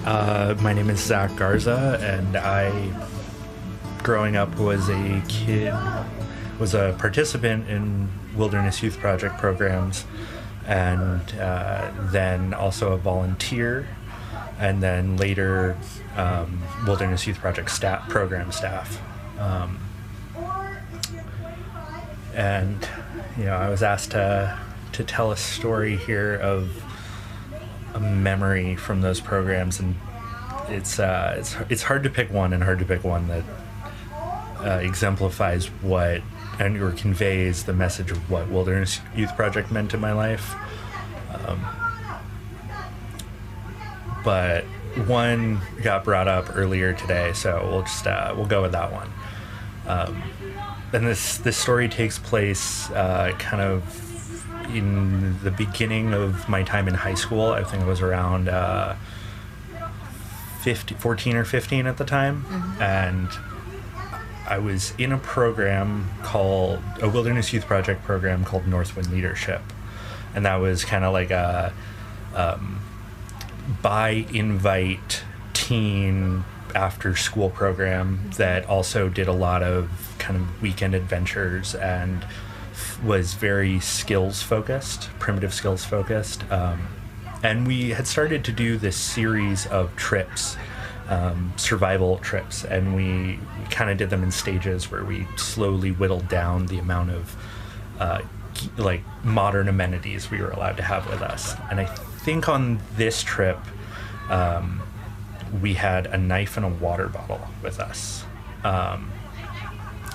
My name is Zach Garza, and I, growing up, was a participant in Wilderness Youth Project programs, and then also a volunteer, and then later Wilderness Youth Project program staff. And I was asked to tell a story here of a memory from those programs, and it's hard to pick one, that exemplifies what or conveys the message of what Wilderness Youth Project meant in my life. But one got brought up earlier today, so we'll go with that one. And this story takes place kind of in the beginning of my time in high school. I think I was around 14 or 15 at the time. Mm-hmm. And I was in a program called a Wilderness Youth Project program called Northwind Leadership. And that was kind of like a by invite teen after school program that also did a lot of kind of weekend adventures and was very primitive skills focused. And we had started to do this series of trips, survival trips, and we kind of did them in stages where we slowly whittled down the amount of modern amenities we were allowed to have with us. And I think on this trip, we had a knife and a water bottle with us.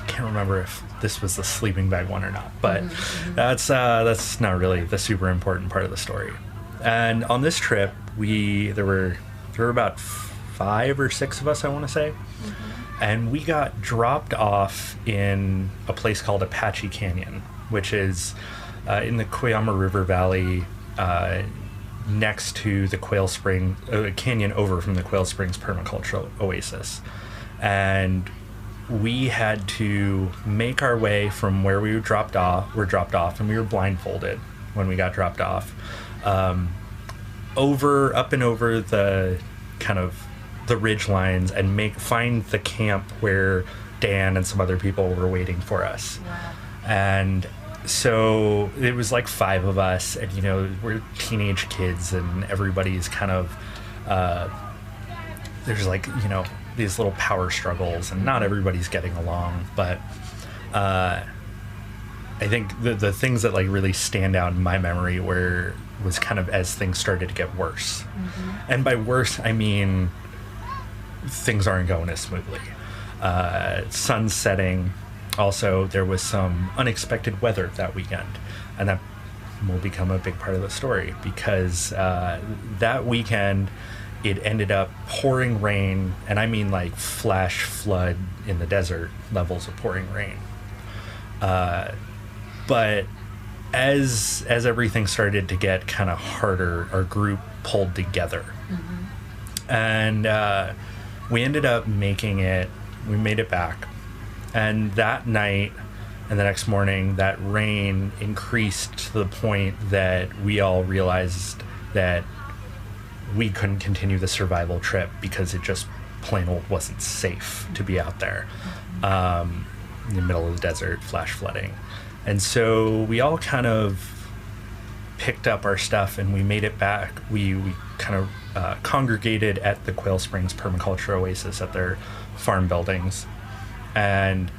Can't remember if this was the sleeping bag one or not, but that's not really the super important part of the story. And on this trip, there were about 5 or 6 of us, I want to say, and we got dropped off in a place called Apache Canyon, which is in the Cuyama River Valley, next to the Quail Spring canyon over from the Quail Springs permaculture oasis. And we had to make our way from where we were dropped off, and we were blindfolded when we got dropped off, up and over the kind of the ridge lines, and find the camp where Dan and some other people were waiting for us. Wow. And so it was like 5 of us, and we're teenage kids, and everybody's kind of there's these little power struggles, and not everybody's getting along. But I think the things that really stand out in my memory was kind of as things started to get worse. And by worse, I mean things aren't going as smoothly. Sun's setting. Also, there was some unexpected weather that weekend, and that will become a big part of the story, because that weekend it ended up pouring rain, and I mean flash flood in the desert levels of pouring rain. But as everything started to get kind of harder, our group pulled together, and we ended up making it. We made it back. And that night and the next morning, that rain increased to the point that we all realized that we couldn't continue the survival trip because it just plain old wasn't safe to be out there in the middle of the desert, flash flooding. And so we all kind of picked up our stuff and we made it back. We kind of congregated at the Quail Springs Permaculture Oasis at their farm buildings. And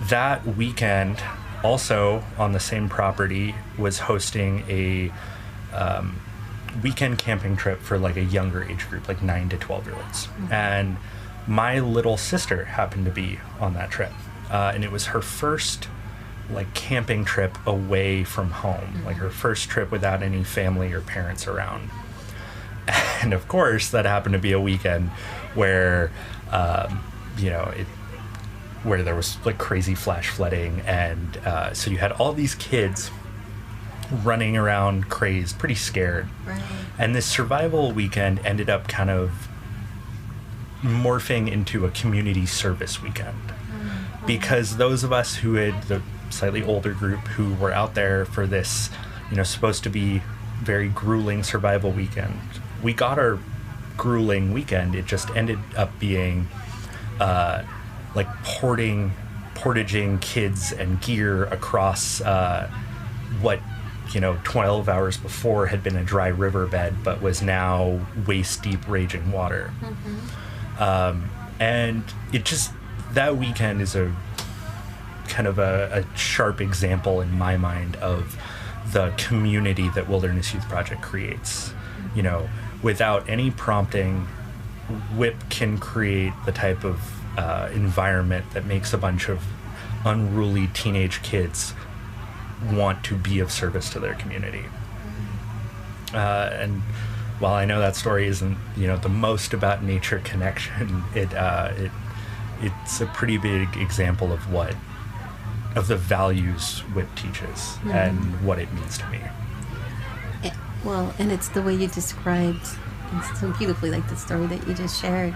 that weekend, also on the same property, was hosting a weekend camping trip for a younger age group, 9 to 12-year-olds. And my little sister happened to be on that trip. And it was her first camping trip away from home, her first trip without any family or parents around. And of course, that happened to be a weekend where, where there was crazy flash flooding, and so you had all these kids running around crazed, pretty scared. Right. And this survival weekend ended up kind of morphing into a community service weekend. Because those of us who had, the slightly older group who were out there for this, supposed to be very grueling survival weekend, we got our grueling weekend. It just ended up being like portaging kids and gear across what 12 hours before had been a dry riverbed, but was now waist deep raging water. And it just, that weekend is a kind of a sharp example in my mind of the community that Wilderness Youth Project creates. Without any prompting, WYP can create the type of environment that makes a bunch of unruly teenage kids want to be of service to their community. And while I know that story isn't the most about nature connection, it's a pretty big example of the values WYP teaches and what it means to me. Well, and it's the way you described so beautifully, like the story that you just shared.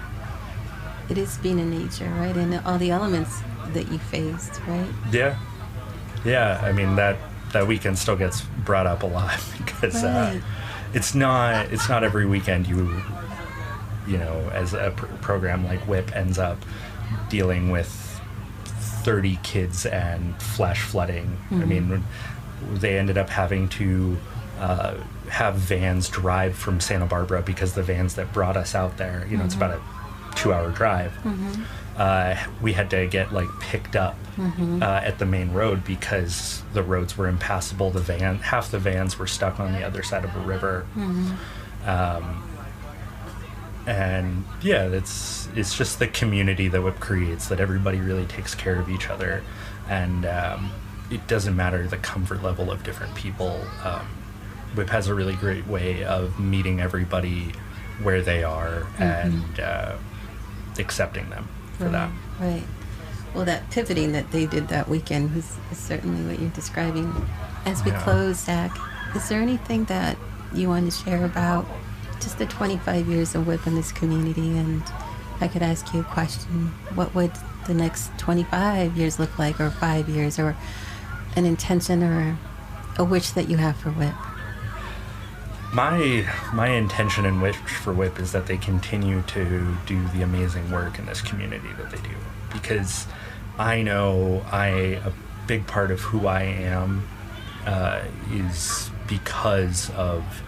It is being in nature, right? And all the elements that you faced, right? Yeah. I mean, that weekend still gets brought up a lot because right. It's not every weekend as a program like WYP ends up dealing with 30 kids and flash flooding. I mean, they ended up having to have vans drive from Santa Barbara because the vans that brought us out there, it's about a 2-hour drive. We had to get picked up at the main road because the roads were impassable. Half the vans were stuck on the other side of a river. And yeah, it's just the community that WYP creates, that everybody really takes care of each other, and it doesn't matter the comfort level of different people. WYP has a really great way of meeting everybody where they are and accepting them for that. Right. Well, that pivoting that they did that weekend is certainly what you're describing. As we close, Zach, is there anything that you want to share about just the 25 years of WYP in this community? And I could ask you a question: what would the next 25 years look like, or 5 years, or an intention or a wish that you have for WYP? My intention and wish for WYP is that they continue to do the amazing work in this community that they do, because I know a big part of who I am is because of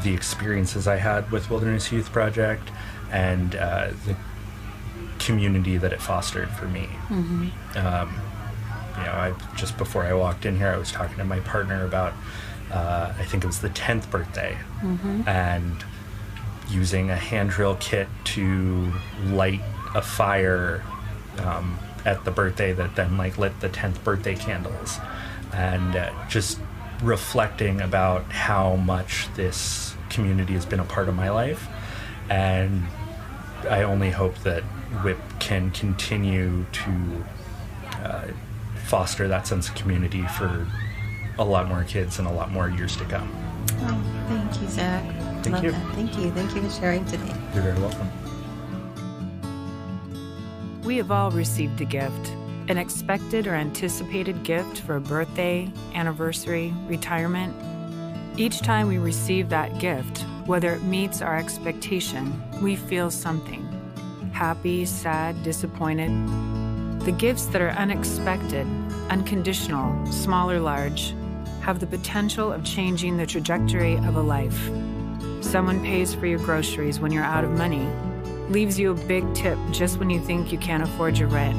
the experiences I had with Wilderness Youth Project and the community that it fostered for me. Just before I walked in here, I was talking to my partner about I think it was the 10th birthday, and using a hand drill kit to light a fire at the birthday that then lit the 10th birthday candles, and just reflecting about how much this community has been a part of my life. And I only hope that WYP can continue to foster that sense of community for a lot more kids and a lot more years to come. Oh, thank you, Zach. Thank you. That. Thank you. Thank you for sharing today. You're very welcome. We have all received a gift, an expected or anticipated gift for a birthday, anniversary, retirement. Each time we receive that gift, whether it meets our expectation, we feel something: happy, sad, disappointed. The gifts that are unexpected, unconditional, small or large, have the potential of changing the trajectory of a life. Someone pays for your groceries when you're out of money, leaves you a big tip just when you think you can't afford your rent.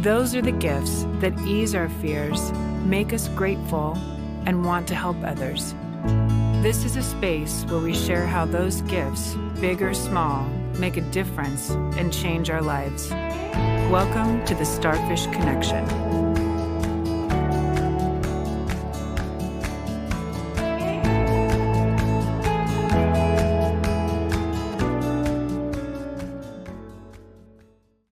Those are the gifts that ease our fears, make us grateful, and want to help others. This is a space where we share how those gifts, big or small, make a difference and change our lives. Welcome to the Starfish Connection.